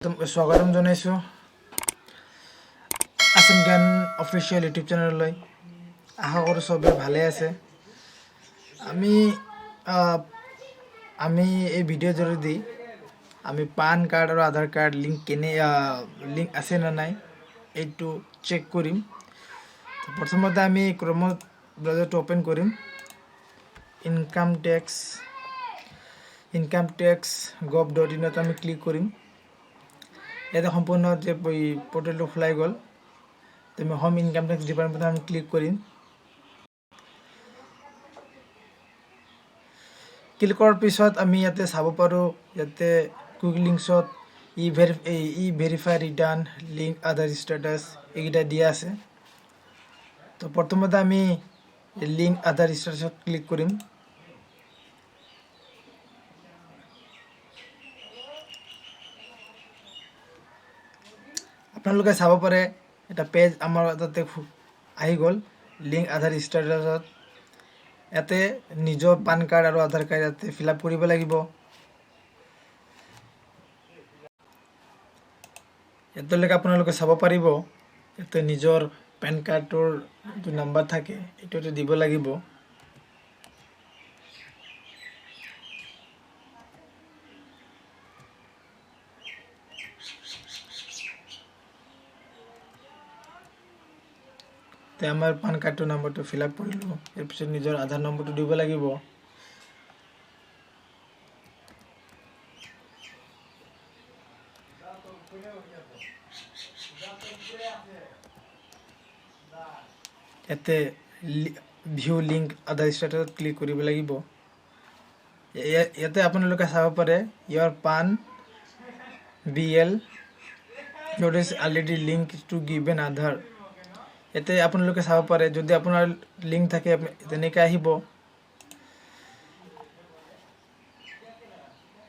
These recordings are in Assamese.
স্বাগতম জনাইছো আসাম জ্ঞান অফিচিয়েল ইউটিউব চ্যানেললৈ। আশা কৰোঁ চবে ভালে আছে। আমি এই ভিডিঅ'ৰ জৰিয়তে আমি পান কাৰ্ড আৰু আধাৰ কাৰ্ড লিংক আছে নে নাই এইটো চেক কৰিম। প্ৰথমতে আমি ক্ৰমত ব্ৰাউজাৰটো অ'পেন কৰিম। income tax.gov.in আমি ক্লিক কৰিম। ইয়াতে সম্পূৰ্ণ যে পোৰ্টেলটো খোলাই গ'ল। তুমি হোম ইনকাম টেক্স ডিপাৰ্টমেণ্টত আমি ক্লিক কৰিম। ক্লিক কৰাৰ পিছত আমি ইয়াতে চাব পাৰোঁ, ইয়াতে কুইক লিংকছত ই ভেৰিফাই ৰিটাৰ্ণ লিংক আধাৰ ষ্টেটাছ এইকেইটা দিয়া আছে। তো প্ৰথমতে আমি লিংক আধাৰ ষ্টেটাছত ক্লিক কৰিম। আপোনালোকে চাব পাৰে এটা পেজ আমাৰ তাতে আহি গ'ল। লিংক আধাৰ ষ্টেটাছত ইয়াতে নিজৰ পান কাৰ্ড আৰু আধাৰ কাৰ্ড ইয়াতে ফিল আপ কৰিব লাগিব। এতিয়ালৈকে আপোনালোকে চাব পাৰিব ইয়াতে নিজৰ পেন কাৰ্ডটোৰ যিটো নাম্বাৰ থাকে এইটো দিব লাগিব। আমাৰ পান কাৰ্ডৰ নম্বৰটো ফিল আপ কৰিলোঁ। ইয়াৰ পিছত নিজৰ আধাৰ নম্বৰটো দিব লাগিব। ইয়াতে ভিউ লিংক আধাৰ ষ্টেটাছত ক্লিক কৰিব লাগিব। ইয়াতে আপোনালোকে চাব পাৰে ইয়াৰ PAN BL it is already link to given Aadhaar. ইয়াতে আপোনালোকে চাব পাৰে যদি আপোনাৰ লিংক থাকে তেনেকৈ আহিব।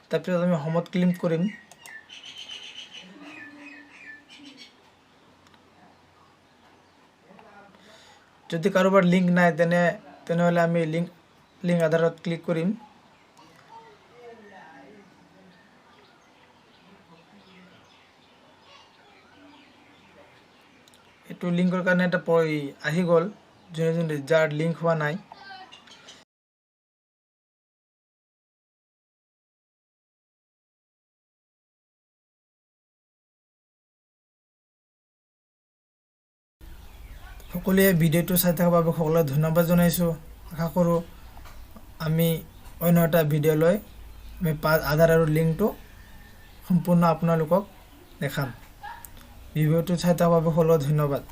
তাৰপিছত আমি হোমত ক্লিক কৰিম। যদি কাৰোবাৰ লিংক নাই তেনেহ'লে আমি লিংক আধাৰত ক্লিক কৰিম। এইটো লিংকৰ কাৰণে এটা আহি গ'ল যোনে যাৰ লিংক হোৱা নাই। সকলোৱে ভিডিঅ'টো চাই থকাৰ বাবে সকলোকে ধন্যবাদ জনাইছোঁ। আশা কৰোঁ আমি অন্য এটা ভিডিঅ' লৈ আমি আধাৰ আৰু লিংকটো সম্পূৰ্ণ আপোনালোকক দেখাম। ভিডিঅ'টো চাই থকাৰ বাবে সকলোকে ধন্যবাদ।